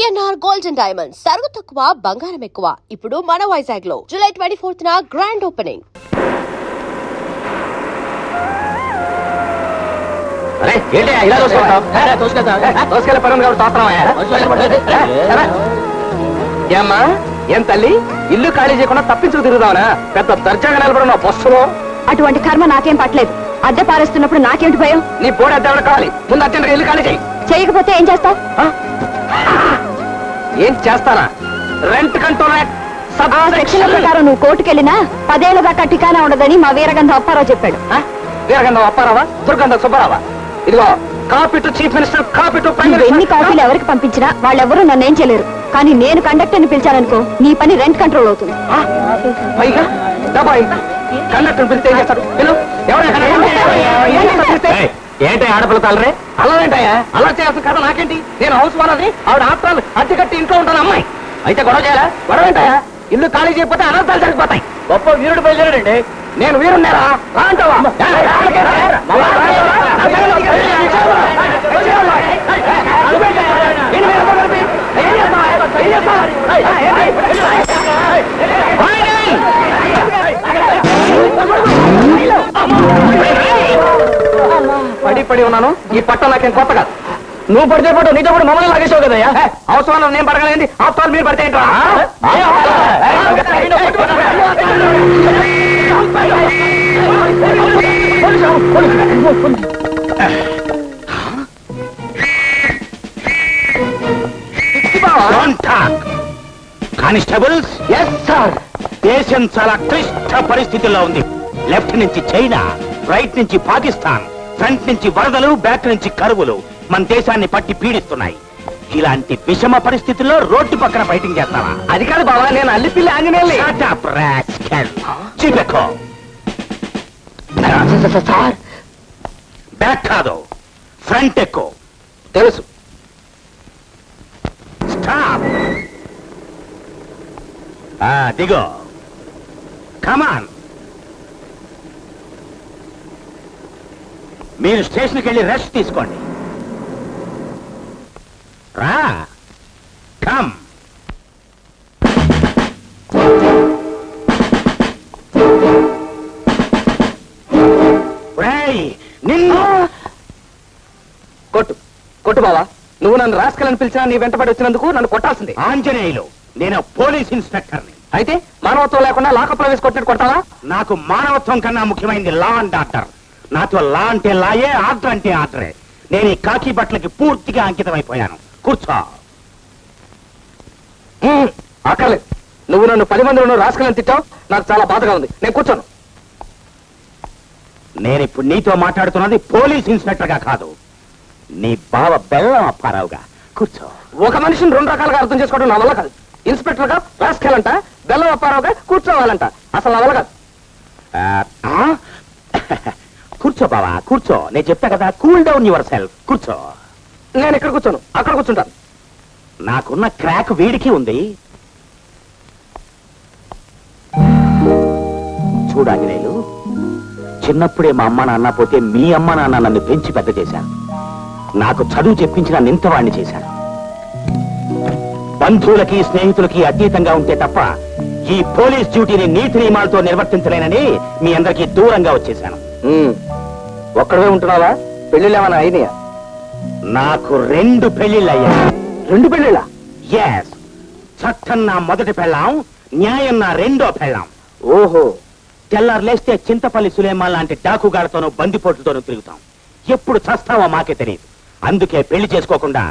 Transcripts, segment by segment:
VNR gold and diamonds సరుకు తక్కువ బంగారం ఎక్కువ. ఇప్పుడు మన వైజాగ్ లో జూలై 24th గ్రాండ్ ఓపెనింగ్. ఏమ్మా ఏం తల్లి ఇల్లు ఖాళీ చేయకుండా తప్పించుకు తిరుగుదావనా? పెద్ద దర్జాగా నిలబడిన బస్సులో. అటువంటి కర్మ నాకేం పట్టలేదు. అద్దె పారేస్తున్నప్పుడు నాకేమిటి భయం? నీ బోర్డు అద్దె కావాలి. ముందు అర్జెంట్గా ఇల్లు ఖాళీ చేయి. చేయకపోతే ఏం చేస్తావు? ఏం చేస్తానా? రెంట్ కంట్రోల్ సెక్షన్ల ప్రకారం నువ్వు కోర్టుకెళ్ళినా 10 ఏళ్ల దాకా టికానా ఉండదని మా వీరగంధ అప్పారావు చెప్పాడు. వీరగంధం అప్పారావా? దుర్గంధం సుబ్బారావా? ఇదిగో copy to chief minister, copy to prime minister. ఎన్ని కాపీలు ఎవరికి పంపించినా వాళ్ళెవరూ నన్నేం చేయలేరు. కానీ నేను కండక్టర్ని పిలిచాననుకో నీ పని రెంట్ కంట్రోల్ అవుతుంది. పైగా డబ్బాయి కండక్టర్ పిలిస్తే ఏం చేస్తారు? ఏంటి ఆడపిల్ల తల్లరే అలా ఏంటయ్యా? అలా చేయాల్సిన కదా నాకేంటి? నేను హౌస్ ఓనర్ని. ఆవిడ ఆత్రాలు అద్దె కట్టి ఇంట్లో ఉంటాను అమ్మాయి. అయితే గొడవ చేయాలా? గొడవ ఏంటయ్యా? ఇల్లు ఖాళీ చేయకపోతే అనర్థాలు జరిగిపోతాయి. గొప్ప వీరుడు బయలుదేరాడండి. నేను వీరున్నారా? రా అంటావా? పడి పడి ఉన్నాను. ఈ పట్టం నాకేం కొత్త కాదు. నువ్వు పడితే పట్టు, నీతో కూడా మమ్మల్ని లాగేసావు కదయ్యా. అవసరం నేను పడగలేండి. అవసరాలు మీరు పడితే ఏంట్రా? Constables, yes sir. దేశం చాలా క్లిష్ట పరిస్థితుల్లో ఉంది. లెఫ్ట్ నుంచి చైనా, రైట్ నుంచి పాకిస్తాన్, ఫ్రంట్ నుంచి వరదలు, బ్యాక్ నుంచి కరువులు మన దేశాన్ని పట్టి పీడిస్తున్నాయి. ఇలాంటి విషమ పరిస్థితుల్లో రోడ్డు పక్కన ఫైటింగ్ చేస్తావా? అది కాదు బాబా, నేను అల్లిపిల్లి ఆంజనేయుల్ని. చీపెక్కో. సార్ బ్యాక్ కాదు, ఫ్రంట్ ఎక్కువ. తెలుసు. స్టాప్. దిగో. కమాన్. మీరు స్టేషన్కి వెళ్ళి రెస్ట్ తీసుకోండి. రా. కమ్. నిన్ను కొట్టు కొట్టు బావా. నువ్వు నన్ను రాసుకెళ్ళని పిలిచినా నీ వెంటబడి వచ్చినందుకు నన్ను కొట్టాల్సింది. ఆంజనేయులు, నేను పోలీస్ ఇన్స్పెక్టర్ని. అయితే మానవత్వం లేకుండా లాకప్లో వేసి కొట్టినట్టు కొట్టాలా? నాకు మానవత్వం కన్నా ముఖ్యమైనది లా అండ్ ఆర్డర్. నాతో లా అంటే లాయే, ఆర్డర్ అంటే ఆర్డరే. నేను ఈ కాకి బట్టలకి పూర్తిగా అంకితమైపోయాను. కూర్చో. అక్కర్లేదు. నువ్వు నన్ను 10 మందిలో రాసుకెళ్ళని తిట్టావు. నాకు చాలా బాధగా ఉంది. నేను కూర్చోను. నేనిప్పుడు నీతో మాట్లాడుతున్నది పోలీస్ ఇన్స్పెక్టర్ గా కాదు, నీ బావ బెల్లం అప్పారావుగా. కూర్చో. ఒక మనిషిని 2 రకాలుగా అర్థం చేసుకోవడం నా వల్ల కాదు. ఇన్స్పెక్టర్ గా రాసుకెళ్ళంట, బెల్లం అప్పారావుగా కూర్చోవాలంట. అసలు నా వల్ల కాదు. కూర్చో బావా, కూర్చో. నేను చెప్తా కదా, కూల్ డౌన్ యువర్ సెల్ఫ్. కూర్చో. నేను ఇక్కడ కూర్చోను, అక్కడ కూర్చుంటాను. నాకున్న క్రాక్ వీడికి ఉంది. చూడాంజనేయులు, చిన్నప్పుడే మా అమ్మ నాన్న పోతే మీ అమ్మ నాన్న నన్ను పెంచి పెద్ద చేశారు. నాకు చదువు చెప్పించిన నింతవాణ్ణి చేశారు. బంధువులకి స్నేహితులకి అతీతంగా ఉంటే తప్ప ఈ పోలీస్ డ్యూటీని నీతి నియమాలతో నిర్వర్తించలేనని మీ అందరికీ దూరంగా వచ్చేశాను. ఒక్కడే ఉంటున్నావా? పెళ్లిళ్ళు ఏమైనా అయినాయా? నాకు 2 పెళ్లిళ్ళు అయ్యాయి. 2 పెళ్లిళ్ళా? ఎస్. చట్టం నా మొదటి పెళ్ళాం, న్యాయం నా 2వ పెళ్ళాం. ఓహో. తెల్లారు లేస్తే చింతపల్లి సులేమాన్ లాంటి డాకుగాళ్లతోనూ బందిపోట్లతోనూ తిరుగుతాం. ఎప్పుడు చస్తావో మాకే తెలియదు. అందుకే పెళ్లి చేసుకోకుండా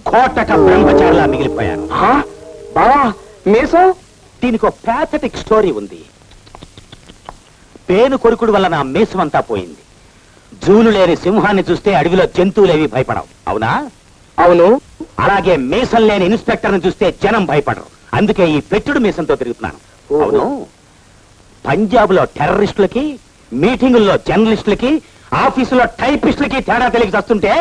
కోటక బ్రహ్మచారిలా మిగిలిపోయాను. బావా మీసం? దీనికి ఒక ప్యాథటిక్ స్టోరీ ఉంది. పేను కొరుకుడు వల్ల నా మీసమంతా పోయింది. జూలు లేని సింహాన్ని చూస్తే అడవిలో జంతువులేవి భయపడవు, అవునా? అవును. అలాగే మీసం లేని ఇన్స్పెక్టర్ని చూస్తే జనం భయపడరు. అందుకే ఈ పెట్టుడు మీసంతో తిరుగుతున్నాను. అవును. పంజాబ్ లో టెర్రరిస్టులకి, మీటింగుల్లో జర్నలిస్టులకి, ఆఫీసులో టైపిస్టులకి తేడా తెలియక వస్తుంటే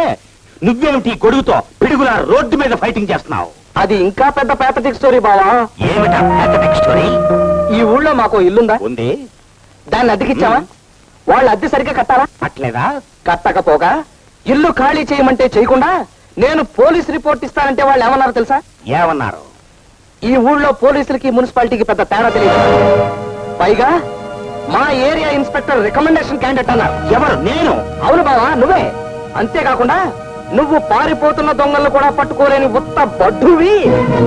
నువ్వేమిటి గొడుగుతో పిడుగులా రోడ్డు మీద ఫైటింగ్ చేస్తున్నావు? అది ఇంకా పెద్ద ప్యాథటిక్ స్టోరీ బావా. ఏమిటా ప్యాథటిక్ స్టోరీ? ఈ ఊళ్ళో మాకు ఇల్లుందా? ఉంది. దాన్ని అద్దెకిచ్చావా? వాళ్ళు అద్దె సరిగ్గా కట్టాలా? అట్లేదా? కట్టకపోగా ఇల్లు ఖాళీ చేయమంటే చేయకుండా నేను పోలీస్ రిపోర్ట్ ఇస్తానంటే వాళ్ళు ఏమన్నారు తెలుసా? ఏమన్నారు? ఈ ఊళ్ళో పోలీసులకి మున్సిపాలిటీకి పెద్ద తేడా తెలియదు. పైగా మా ఏరియా ఇన్స్పెక్టర్ రికమెండేషన్ క్యాండిడేట్ అన్నారు. ఎవరు? నేను? అవును బావా, నువ్వే. అంతేకాకుండా నువ్వు పారిపోతున్న దొంగలను కూడా పట్టుకోలేని ఉత్త బడ్డువి,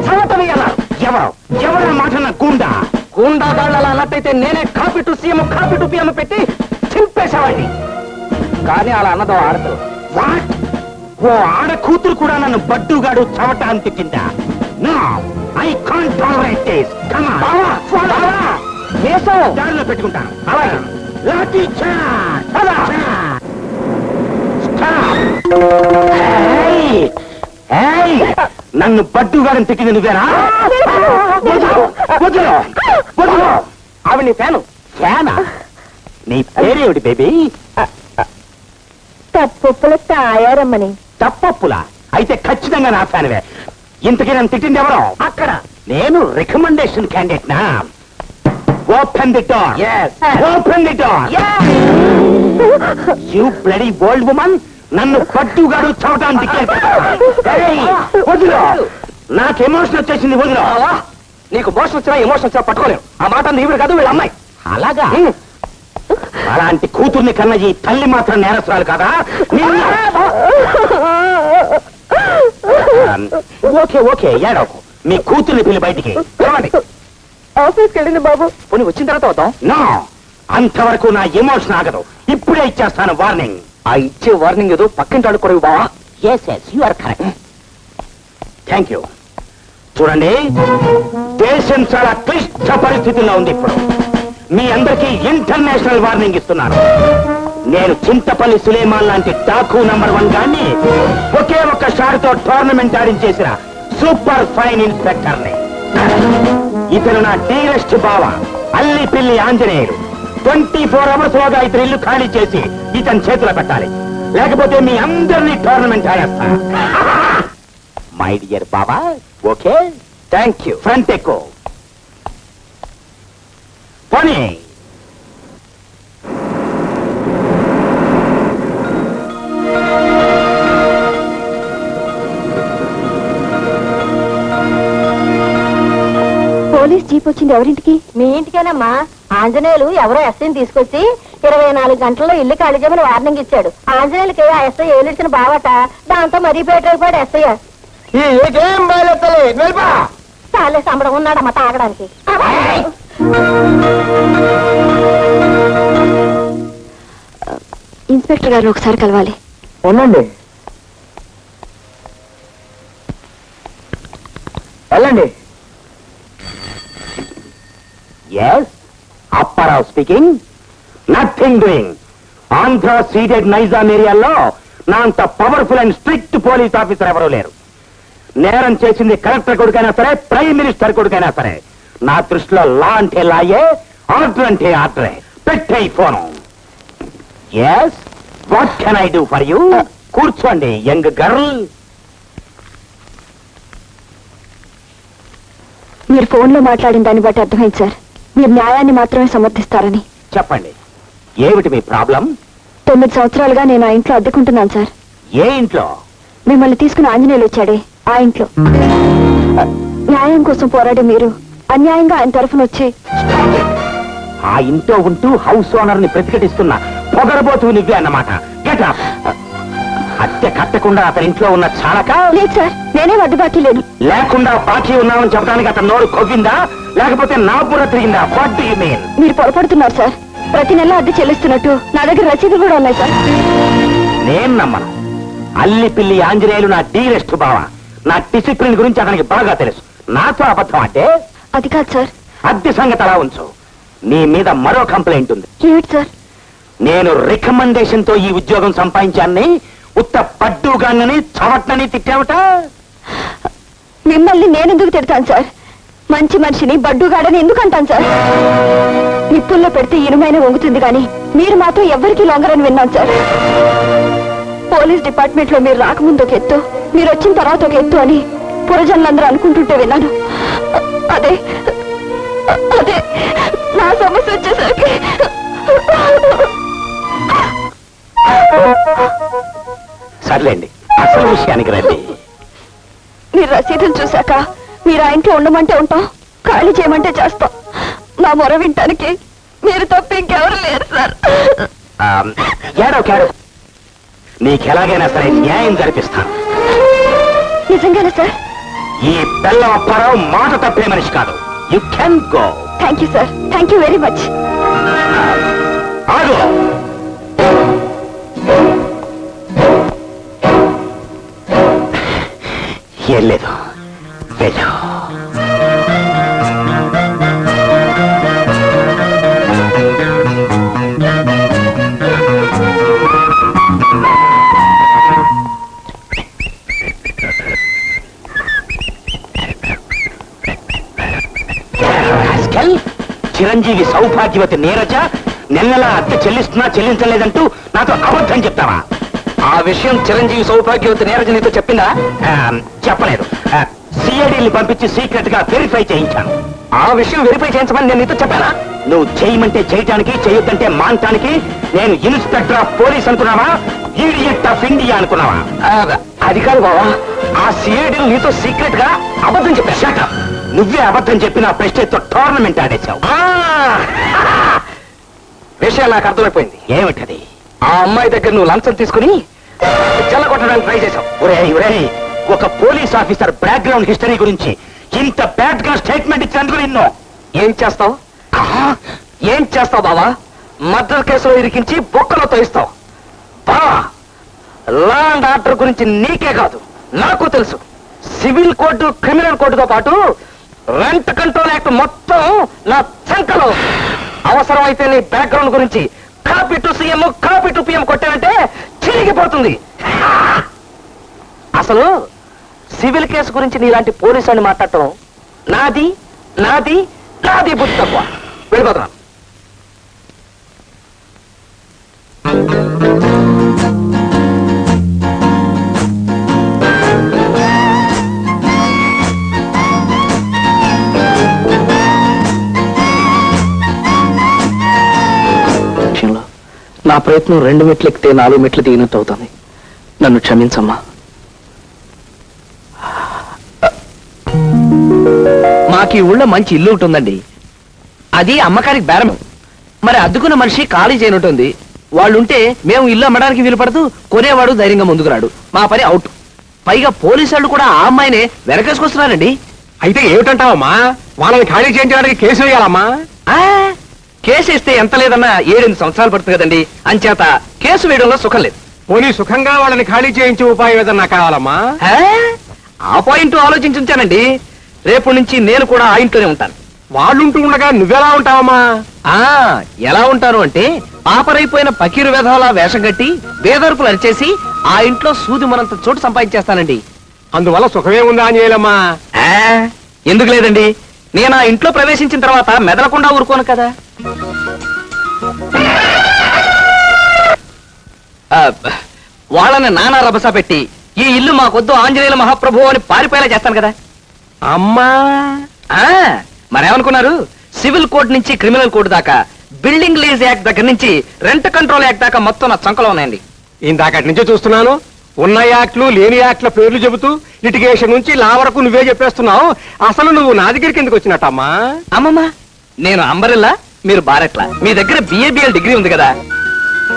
చవటవి అన్నారు. ఎవరు? ఎవరు మాట? గుండా గూండాగాళ్ళ అన్నట్టయితే నేనే copy to CM copy to PM పెట్టి చింపేసేవాడిని. కానీ అలా అన్నదో ఆడదు. వాట్? ఓ ఆడ కూతురు కూడా నన్ను బడ్డుగాడు చవట అని తిట్టిందా? No, I can't tolerate this. Come on బావా, బావా, వేషం. దారిలో పెట్టుకుంటాను. అలాగే. లాఠీ చార్జ్. పద. స్టాప్. ఏయ్! ఏయ్! నన్ను బడ్డుగాడని తిట్టింది నువ్వేనా? వదలు! వదలు! వదలు! ఆవిడ నీ ఫ్యాను. ఫ్యానా? నీ పేరేమిటి బేబీ? తప్పుల తాయారమ్మని. తప్పప్పులా? అయితే ఖచ్చితంగా నా ఫ్యాన్వే. ఇంతకీ నన్ను తిట్టింది ఎవరు? అక్కడ నేను రికమెండేషన్ క్యాండిడేట్ నా. Open the door. Yes. Open the door. You bloody old woman, నన్ను పట్టుగాడు చవటాన్ని వదిలో. నాకు ఎమోషన్ వచ్చేసింది, వదిలో. బావా, నీకు మోషన్ వచ్చినా ఎమోషన్ వచ్చినా పట్టుకోలేవు. ఆ మాట నీవిడు కాదు, వీళ్ళ అమ్మాయి. అలాగా? అలాంటి కూతుర్ని కన్న ఈ తల్లి మాత్రం నేరస్తురాలు కదా? ఓకే ఓకే, ఏడవకు. మీ కూతుర్ని పిల్లి బయటికి చూడండి. ఆఫీస్కి వెళ్ళింది బాబు. పోనీ వచ్చిన తర్వాత అవుతాం. నో, అంతవరకు నా ఎమోషన్ ఆగదు. ఇప్పుడే ఇచ్చేస్తాను వార్నింగ్. ఆ ఇచ్చే వార్నింగ్ ఏదో పక్కింటి ఆడు కొరవి బావా. Yes yes, you are correct. Thank you. చూడండి, దేశం చాలా క్లిష్ట పరిస్థితుల్లో ఉంది ఇప్పుడు. మీ అందరికీ ఇంటర్నేషనల్ వార్నింగ్ ఇస్తున్నాను. నేను చింతపల్లి సులేమాన్ లాంటి డాకు నంబర్ 1 గాన్ని ఒకే ఒక్క షాట్తో టోర్నమెంట్ ఆడించేసిన సూపర్ ఫైన్ ఇన్స్పెక్టర్ని. ఇతను నా డీరెస్ట్ బావ అల్లి పిల్లి ఆంజనేయులు. 24 అవర్స్ లోగా ఇతని ఇల్లు ఖాళీ చేసి ఇతని చేతిలో పెట్టాలి, లేకపోతే మీ అందరినీ టోర్నమెంట్ ఆడేస్తా. మై డియర్ బాబా, ఓకే? Thank you. ఫ్రంట్ ఎక్కువ పోనీ. పోలీస్ జీప్ వచ్చింది. ఎవరింటికి? మీ ఇంటికేనమ్మా. ఆంజనేయులు ఎవరో ఎస్ఐని తీసుకొచ్చి 24 గంటల్లో ఇల్లు ఖాళీ చేయమని వార్నింగ్ ఇచ్చాడు. ఆంజనేయులకి ఆ ఎస్ఐ ఏలిడిచిన బావట. దాంతో మరీ పేటైపోయాడు ఎస్ఐ. ఏం బయలుతలే వెళ్ళిపా. చాలే సంబడం ఉన్నాడమ్మా తాగడానికి. ఇన్స్పెక్టర్ గారు ఒకసారి కలవాలి. ఉండండి, వెళ్ళండి. Yes, Apparao speaking. Nothing doing. Andhra Ceded Nizam ఏరియాలో నా అంత powerful and strict police officer ఎవరూ లేరు. నేరం చేసింది కలెక్టర్ కొడుకైనా సరే, ప్రైమ్ మినిస్టర్ కొడుకైనా సరే, నా దృష్టిలో లా అంటే లాయే, ఆర్డర్ అంటే ఆర్డరే. పెట్టే phone. Yes, what can I do for you? కూర్చోండి యంగ్ గర్ల్. మీరు ఫోన్లో మాట్లాడిన దాన్ని బట్టి అర్థమైంది సార్, మీరు న్యాయాన్ని మాత్రమే సమర్థిస్తారని. చెప్పండి, ఏమిటి మీ ప్రాబ్లం? 9 సంవత్సరాలుగా నేను ఆ ఇంట్లో అద్దెకుంటున్నాను సార్. ఏ ఇంట్లో? మిమ్మల్ని తీసుకుని ఆంజనేయులు వచ్చాడే ఆ ఇంట్లో. న్యాయం కోసం పోరాడే మీరు అన్యాయంగా ఆయన తరఫున వచ్చి ఆ ఇంట్లో ఉంటూ హౌస్ ఓనర్ ని ప్రతిఘటిస్తున్నా పొగరబోతు నువ్వే అన్నమాట. Get up. అద్దె కట్టకుండా అతని ఇంట్లో ఉన్న చాలక? లేదు సార్, నేనే అడ్డుబాటు లేదు. లేకుండా బాకీ ఉన్నామని చెప్పడానికి అతను నోరు కొవ్విందా, లేకపోతే నా బుర్ర తిరిగిందా? What do you mean? మీరు పొరపడుతున్నారు సార్. ప్రతి నెల అద్దె చెల్లిస్తున్నట్టు నా దగ్గర రసీదులు కూడా ఉన్నాయి సార్. నేను నమ్మను. అల్లి పిల్లి ఆంజనేయులు నా డీరెస్ట్ బావ. నా డిసిప్లిన్ గురించి అతనికి బాగా తెలుసు. నాతో అబద్ధం అంటే? అది కాదు సార్. అద్దె సంగతి అలా ఉంచు. నీ మీద మరో కంప్లైంట్ ఉంది. ఏమిటి సార్? నేను రికమెండేషన్ తో ఈ ఉద్యోగం సంపాదించాన్ని ఉత్త పడ్డుగానని చవట్నని తిట్టావట. మిమ్మల్ని నేనెందుకు తిడతాను సార్? మంచి మనిషిని బడ్డుగాడని ఎందుకు అంటాను సార్? నిప్పుల్లో పెడితే ఇనుమైన వంగుతుంది కానీ మీరు మాత్రం ఎవ్వరికీ లొంగరని విన్నాను సార్. పోలీస్ డిపార్ట్మెంట్ లో మీరు రాకముందు ఒక ఎత్తు, మీరు వచ్చిన తర్వాత ఒక ఎత్తు అని పురజనులందరూ అనుకుంటుంటే విన్నాను. అదే అదే నా సమస్య వచ్చేసరికి సర్లేండి, అసలు విషయానికి రండి. మీరు రసీదులు చూశాక మీరు ఆ ఇంట్లో ఉండమంటే ఉంటాం, ఖాళీ చేయమంటే చేస్తాం. నా మొర వింటానికి మీరు తప్ప ఇంకెవరు లేరు సార్. ఏడో నీకెలాగైనా సరే న్యాయం జరిపిస్తాను. నిజంగానే సార్? ఈ బెల్లం అప్పారావు మాట తప్పే మనిషి కాదు. You can go. Thank you sir, thank you very much. ఆగు. ఏం లేదు, వెళ్ళు. చిరంజీవి సౌభాగ్యవతి నీరజ నెలలా అద్దె చెల్లిస్తున్నా చెల్లించలేదంటూ నాతో అబద్ధం చెప్తావా? ఆ విషయం చిరంజీవి సౌభాగ్యవతి నీరజ నీతో చెప్పిందా? చెప్పలేదు. సిఐడిని పంపించి సీక్రెట్ గా వెరిఫై చేయించాను. ఆ విషయం వెరిఫై చేయించమని నేను నీతో చెప్పానా? నువ్వు చేయమంటే చేయటానికి, చేయొద్దంటే మానటానికి నేను ఇన్స్పెక్టర్ ఆఫ్ పోలీస్ అనుకున్నావా? ఈడియట్ ఆఫ్ ఇండియా అనుకున్నావా? అది కాదు బావా, ఆ సిఐడి నీతో సీక్రెట్ గా అబద్ధం చెప్పా. నువ్వే అబద్ధం చెప్పిన ప్రెస్టేజ్ తో టోర్నమెంట్ ఆడేశావు. విషయం నాకు అర్థమైపోయింది. ఏమిటది? ఆ అమ్మాయి దగ్గర నువ్వు లంచం తీసుకుని చెల్లగొట్టడానికి ట్రై చేశావు. ఒరేయ్, ఒక పోలీస్ ఆఫీసర్ బ్యాక్గ్రౌండ్ హిస్టరీ గురించి ఇంత బ్యాడ్ గా స్టేట్మెంట్ ఇచ్చినందుకు నిన్ను ఏం చేస్తావు? ఏం చేస్తావు బావా? మర్డర్ కేసులో ఇరికించి బొక్కలో తోయిస్తావు. బావా, లా అండ్ ఆర్డర్ గురించి నీకే కాదు నాకు తెలుసు. సివిల్ కోర్టు, క్రిమినల్ కోర్టుతో పాటు రెంట్ కంట్రోల్ యాక్ట్ మొత్తం నా చంకలో. అవసరమైతే నీ బ్యాక్గ్రౌండ్ గురించి copy to CM, copy to PM కొట్టానంటే చిరిగిపోతుంది. అసలు సివిల్ కేసు గురించి నీలాంటి పోలీసు అని మాట్లాడటం నాది నాది నాది బుద్ధి తక్కువ. వెళ్ళిపోతున్నాను. నా ప్రయత్నం 2 మెట్లు ఎక్కితే 4 మెట్లు దిగినట్టు అవుతుంది. నన్ను క్షమించమ్మా. మాకు ఈ ఊళ్ళో మంచి ఇల్లు ఉంటుందండి. అది అమ్మకానికి బేరం. మరి అద్దుకున్న మనిషి ఖాళీ చేయనుంటుంది. వాళ్ళుంటే మేము ఇల్లు అమ్మడానికి వీలు పడుతూ కొనేవాడు ధైర్యంగా ముందుకు రాడు. మా పని అవుట్. పైగా పోలీసు వాళ్ళు కూడా ఆ అమ్మాయినే వెనకేసుకొస్తున్నారండి. అయితే ఏమిటంటావమ్మా? వాళ్ళని ఖాళీ చేయించడానికి కేసు వేయాలమ్మా? కేసు ఇస్తే ఎంత లేదన్నా 7-8 సంవత్సరాలు పడుతుంది కదండి. అంచేత కేసు వేయడంలో సుఖం లేదు. పోనీ సుఖంగా వాళ్ళని ఖాళీ చేయించే ఉపాయం ఏదన్నా కావాలమ్మా? ఆ పాయింట్ ఆలోచించుంచానండి. రేపు నుంచి నేను కూడా ఆ ఇంట్లోనే ఉంటాను. వాళ్ళుంటూ ఉండగా నువ్వెలా ఉంటావమ్మా? ఎలా ఉంటాను అంటే పాపరైపోయిన పకీరు వెధవలా వేషం కట్టి వేదరుపులు అరిచేసి ఆ ఇంట్లో సూది మనంత చోటు సంపాదించేస్తానండి. అందువల్ల సుఖమే ఉందా అని చేయలమ్మా? ఎందుకు లేదండి, నేను ఆ ఇంట్లో ప్రవేశించిన తర్వాత మెదలకుండా ఊరుకోను కదా. వాళ్ళని నానా రభస పెట్టి ఈ ఇల్లు మాకొద్దు ఆంజనేయుల మహాప్రభు అని పారిపోయేలా చేస్తాను కదా. అమ్మా, మరేమనుకున్నారు? సివిల్ కోడ్ నుంచి క్రిమినల్ కోడ్ దాకా, బిల్డింగ్ లీజ్ యాక్ట్ దగ్గర నుంచి రెంట్ కంట్రోల్ యాక్ట్ దాకా మొత్తం నా చంకలో ఉన్నాయండి. ఇందాకటి నుంచే చూస్తున్నాను. ఉన్న యాక్ట్లు లేని యాక్ట్ల పేర్లు చెబుతూ లిటిగేషన్ నుంచి లా వరకు నువ్వే చెప్పేస్తున్నావు. అసలు నువ్వు నా దగ్గరికి ఎందుకు వచ్చినట్టమ్మా? అమ్మమ్మ, నేను అంబరిల్లా, మీరు బారెట్లా. మీ దగ్గర బిఏబిఎల్ డిగ్రీ ఉంది కదా.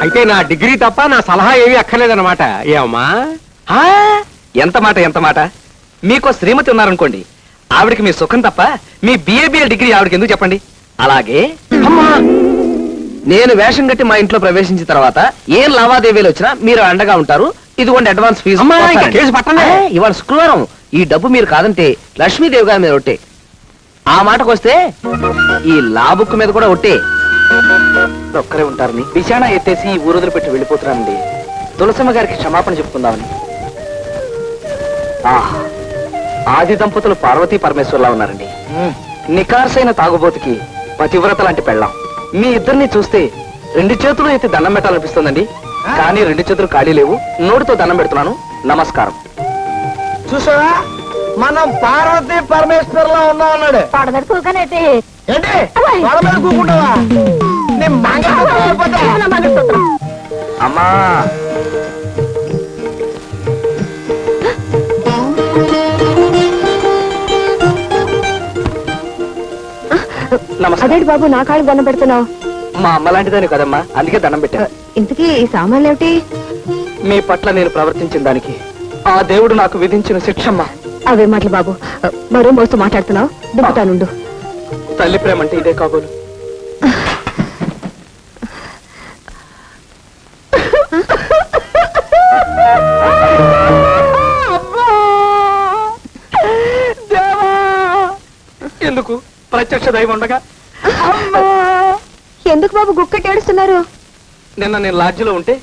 అయితే నా డిగ్రీ తప్ప నా సలహా ఏమీ అక్కర్లేదన్నమాట. ఏమమ్మా? ఎంత మాట ఎంత మాట. మీకో శ్రీమతి ఉన్నారనుకోండి, ఆవిడకి మీ సుఖం తప్ప మీ బిఏబిఎల్ డిగ్రీ ఆవిడకి ఎందుకు చెప్పండి. అలాగే అమ్మా, నేను వేషం కట్టి మా ఇంట్లో ప్రవేశించిన తర్వాత ఏం లావాదేవీలు వచ్చినా మీరు అండగా ఉంటారు. ఇదిగోండి అడ్వాన్స్ ఫీజు. అమ్మా, ఇంకా కేసు పట్టండి. ఇవాళ శుక్రవారం. ఈ డబ్బు మీరు కాదంటే లక్ష్మీదేవి గారి మీద ఒట్టే. ఆ మాటకు వస్తే ఈ లా బుక్ మీద కూడా ఒట్టే. ఒక్కరే ఉంటారని బిచానా ఎత్తేసి ఈ ఊరు వదిలిపెట్టి వెళ్ళిపోతున్నానండి. తులసమ్మ గారికి క్షమాపణ చెప్పుకుందామని. ఆది దంపతులు పార్వతీ పరమేశ్వర్లా ఉన్నారండి. నికార్సైన తాగుబోతుకి పతివ్రత లాంటి పెళ్ళాం. మీ ఇద్దరిని చూస్తే 2 చేతులు ఎత్తి దండం పెట్టాలనిపిస్తుందండి. కానీ 2 చేతులు ఖాళీ లేవు. నోటితో దండం పెడుతున్నాను. నమస్కారం. చూసావా, మనం పార్వతీ పరమేశ్వర్లా ఉన్నా అన్నాడు. తోట మీద కూకనేటి ఏంటి వాళ్ళ మీద కూకుంటావా? నీ మంగళసూత్రం అమ్మా, నమస్తే. అదేంటి బాబు నా కాళ్ళు దండం పెడుతున్నావు? మా అమ్మ లాంటిదని కదమ్మా, అందుకే దండం పెట్టా. ఇంతకీ ఈ సామాన్లు ఏమిటి? మీ పట్ల నేను ప్రవర్తించిన దానికి ఆ దేవుడు నాకు విధించిన శిక్షమ్మా. అవే మాటలు బాబు, మరో మోస్తూ మాట్లాడుతున్నావు. దింపుతానుండు. తల్లి ప్రేమ అంటే ఇదే కాబోలు. ఎందుకు ప్రత్యక్ష దైవం ఉండగా? ఎందుకు బాబు గుక్కటి ఏడుస్తున్నారు? నిన్న నేను లాడ్జిలో ఉంటే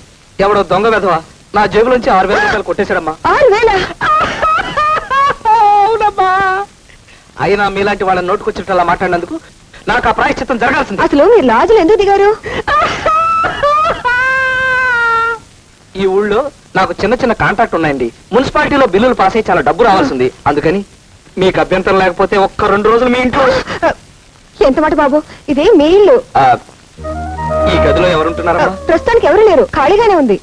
ఎవడో దొంగ వెధవ నా జేబులోంచి 6,000 రూపాయలు కొట్టేశాడమ్మా. 6,000? అవునమ్మా. అయినా మీలాంటి వాళ్ళని నోటుకొచ్చినట్టు మాట్లాడినందుకు నాకు ఆ ప్రాయశ్చిత్తం జరగాల్సింది. అసలు మీరు లాజులు ఎందుకు దిగారు? ఈ ఊళ్ళో నాకు చిన్న చిన్న కాంట్రాక్ట్ ఉన్నాయండి. మున్సిపాలిటీలో బిల్లులు పాస్ అయ్యి చాలా డబ్బు రావాల్సింది. అందుకని మీకు అభ్యంతరం లేకపోతే ఒక్క 2 రోజులు మీ ఇంట్లో. ఎంత మాట బాబు, ఇదే మీ ఇల్లు. ఈ గదిలో ఎవరుంటున్నారమ్మా? ప్రస్తుతానికి ఎవరు లేరు, ఖాళీగానే ఉంది.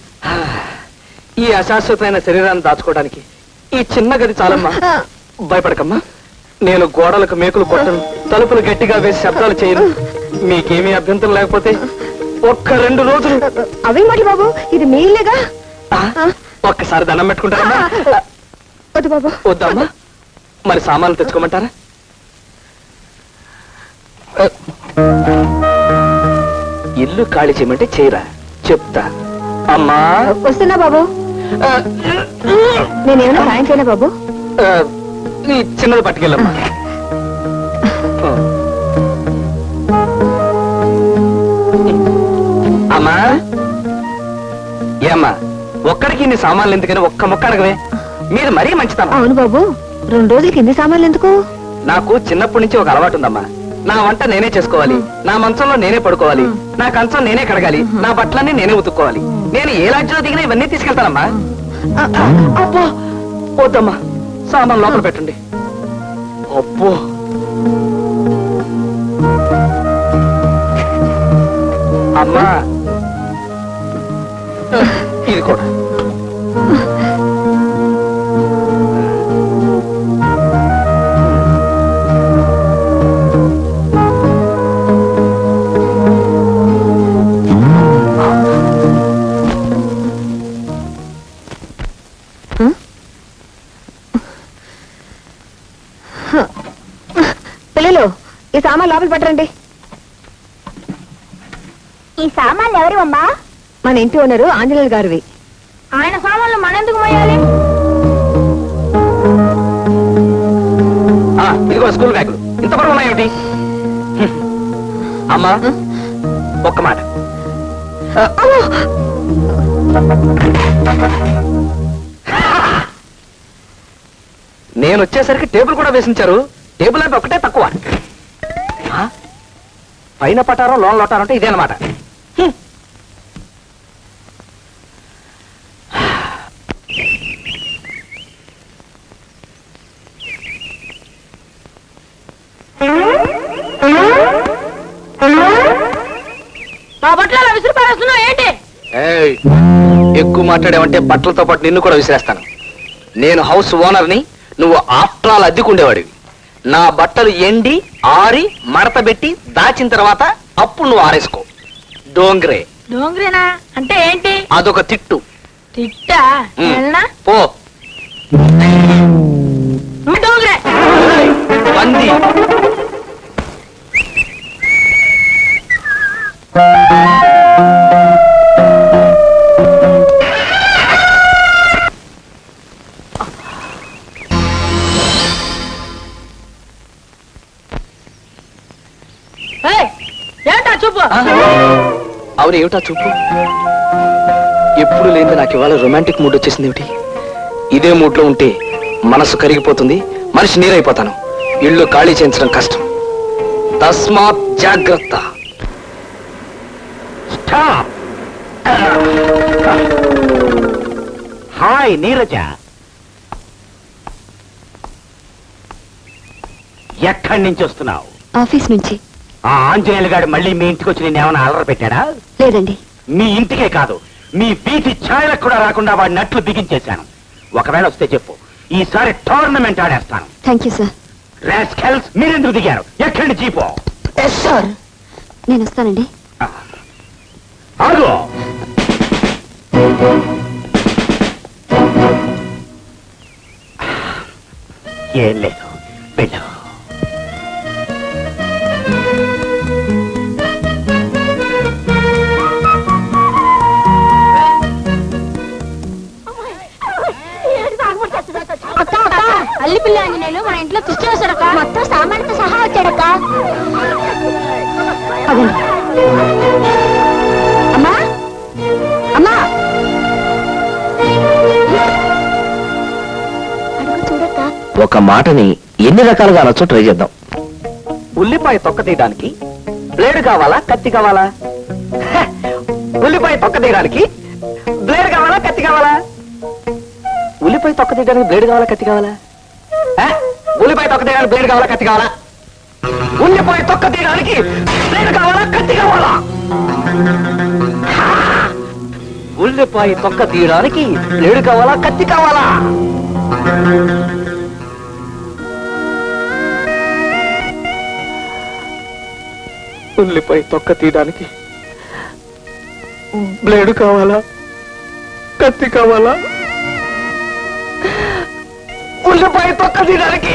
ఈ అశాశ్వతమైన శరీరాన్ని దాచుకోవడానికి ఈ చిన్న గది చాలమ్మా. భయపడకమ్మా, నేను గోడలకు మేకులు కొట్టను, తలుపులు గట్టిగా వేసి శబ్దాలు చేయను. మీకేమీ అభ్యంతరం లేకపోతే ఒక్క 2 రోజులు. అవే మాటలు బాబు, ఇది మీ ఇల్లేగా. ఒక్కసారి దండం పెట్టుకుంటారమ్మా. వద్దు బాబు. వద్దమ్మా, మరి సామాన్లు తెచ్చుకోమంటారా? ఇల్లు ఖాళీ చేయమంటే చేయరా? చెప్తా. అమ్మా వస్తున్నా బాబు. నేనేమన్నా సాయం చేయనా బాబు? నీ చిన్నది పట్టుకెళ్ళమ్మా. అమ్మా, ఏమ్మా ఒక్కడికి ఇన్ని సామాన్లు ఎందుకని ఒక్క మొక్క అడగవే. మీరు మరీ మంచిదమ్మా. అవును బాబు, 2 రోజులకి ఇన్ని సామాన్లు ఎందుకు? నాకు చిన్నప్పటి నుంచి ఒక అలవాటు ఉందమ్మా. నా వంట నేనే చేసుకోవాలి, నా మంచంలో నేనే పడుకోవాలి, నా కంచం నేనే కడగాలి, నా బట్టలన్నీ నేనే ఉతుక్కోవాలి. నేను ఏ లాడ్జిలో దిగినా ఇవన్నీ తీసుకెళ్తానమ్మా. అబ్బో వద్దమ్మా, సామాన్ లోపల పెట్టండి. అబ్బో అమ్మా, ఇది కూడా. పిల్లలు, ఈ సామాన్ లోపల పెట్టండి. ఈ సామాన్లు ఎవరివమ్మా? మన ఇంటి ఓనరు ఆంజనేయులు గారివి. ఆయన సామాన్లు మనెందుకు మోయాలి? ఇదిగో స్కూల్ బ్యాగులు ఇంత బరువు ఉన్నాయేమిటి? అమ్మా ఒక్క మాట. నేను వచ్చేసరికి టేబుల్ కూడా వేసించారు. టేబుల్ అంటే ఒకటే తక్కువ. పైన పటారం లోన్ లోటారం అంటే ఇదేనమాట. మా బట్టలు అలా విసిరి పారేస్తున్నావు ఏంటి? ఎక్కువ మాట్లాడేవంటే బట్టలతో పాటు నిన్ను కూడా విసిరేస్తాను. నేను హౌస్ ఓనర్ని, నువ్వు ఆఫ్టర్ ఆల్ అద్దెకుండేవాడివి. నా బట్టలు ఎండి ఆరి మడత పెట్టి దాచిన తర్వాత అప్పుడు నువ్వు ఆరేసుకో. డోంగ్రే. డోంగ్రేనా అంటే ఏంటి? అదొక తిట్టు. తిట్టా? వెళ్ళనా? పో. డోంగ్రే పంది. ఏంటా చూపు? అవును, ఏమిటా చూపు? ఎప్పుడు లేని నాకు ఇవాళ రొమాంటిక్ మూడ్ వచ్చేసింది ఏమిటి? ఇదే మూడ్ లో ఉంటే మనసు కరిగిపోతుంది, మనిషి నీరైపోతాను. ఇల్లు ఖాళీ చేయించడం కష్టం. తస్మాత్ జాగ్రత్త. హాయ్ నీరజ, ఎక్కడి నుంచి వస్తున్నావు? ఆఫీస్ నుంచి. ఆ ఆంజనేయులు గారు మళ్ళీ మీ ఇంటికి వచ్చి నేను ఏమైనా అలర పెట్టాడా? లేదండి. మీ ఇంటికే కాదు, మీ వీధి ఛాయలకు కూడా రాకుండా వాడి నట్లు బిగించేశాను. ఒకవేళ వస్తే చెప్పు, ఈసారి టోర్నమెంట్ ఆడేస్తాను. Thank you sir. రాస్కెల్స్, మీరెందుకు దిగారు? ఎక్కడి నుంచి పో. Yes sir. నేను వస్తానండి. ఆగు. ఏం లేదు, వెళ్ళు. అల్లి పిల్ల ఆంజనేయులు మన ఇంట్లో కృష్ణ వస్తాడక్క. మొత్తం సామాన్లతో సహా వచ్చాడక్క. అమ్మా అమ్మా, అడుగు చూడక్క. ఒక మాటని ఎన్ని రకాలుగా అనొచ్చో ట్రై చేద్దాం. ఉల్లిపాయ తొక్క తీయడానికి బ్లేడ్ కావాలా, కత్తి కావాలా? హ! ఉల్లిపాయ తొక్క తీయడానికి బ్లేడ్ కావాలా, కత్తి కావాలా? ఉల్లిపాయ తొక్క తీయడానికి బ్లేడ్ కావాలా, కత్తి కావాలా? హ! ఉల్లిపాయ తొక్క తీయడానికి బ్లేడ్ కావాలా, కత్తి కావాలా? ఉల్లిపాయ తొక్క తీయడానికి బ్లేడ్ కావాలా, కత్తి కావాలా? హ! ఉల్లిపాయ తొక్క తీయడానికి బ్లేడ్ కావాలా, కత్తి కావాలా? ఉల్లిపాయ తొక్క తీయడానికి బ్లేడ్ కావాలా, కత్తి కావాలా? ఉల్లిపాయ తొక్క తీయడానికి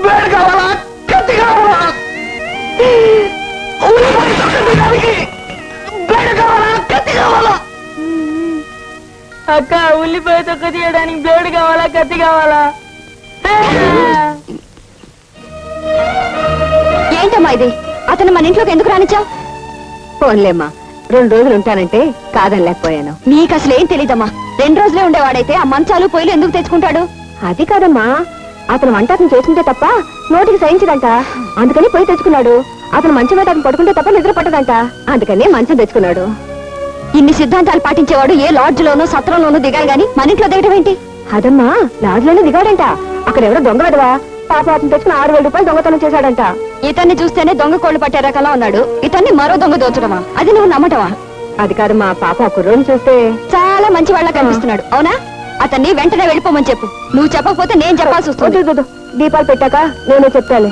బ్లేడ్ కావాలా, కత్తి కావాలా? ఉల్లిపాయ తొక్క తీయడానికి బ్లేడ్ కావాలా, కత్తి కావాలా? అక్క ఉల్లిపాయ తొక్క తీయడానికి బ్లేడ్ కావాలా, కత్తి కావాలా? ఏంటమ్మా ఇది? అతను మన ఇంట్లోకి ఎందుకు రానిచ్చావు? పోన్లేమ్మా, 2 రోజులు ఉంటానంటే కాదనలేకపోయాను. నీకు అసలు ఏం తెలీదమ్మా. 2 రోజులే ఉండేవాడైతే ఆ మంచాలు పొయ్యిలు ఎందుకు తెచ్చుకుంటాడు? అది కాదమ్మా, అతను వంట అతను చేస్తుంటే తప్ప నోటికి సహించదంట. అందుకని పోయి తెచ్చుకున్నాడు. అతను మంచం మీద అతను పడుకుంటే తప్ప నిద్ర పట్టదంట. అందుకని మంచం తెచ్చుకున్నాడు. ఇన్ని సిద్ధాంతాలు పాటించేవాడు ఏ లాడ్జ్ లోనూ సత్రంలోనూ దిగాలి గాని మన ఇంట్లో దిగడం ఏంటి? అదమ్మా, లాడ్జ్లోనే దిగాడంట. అక్కడ ఎవరో దొంగ విడవా పాప అతను తెచ్చుకుని 6,000 రూపాయలు దొంగతనం చేశాడంట. ఇతన్ని చూస్తేనే దొంగ కోళ్లు పట్టే రకంలా ఉన్నాడు. ఇతన్ని మరో దొంగ దోచడమా? అది నువ్వు నమ్మటమా? అది కాదమ్మా, పాప ఆ కుర్రోని చూస్తే చాలా మంచి వాళ్ళ కనిపిస్తున్నాడు. అవునా? అతన్ని వెంటనే వెళ్ళిపోమని చెప్పు. నువ్వు చెప్పకపోతే నేను చెప్పాల్సి వస్తుంది. దీపాలు పెట్టాక నేనే చెప్తాలే.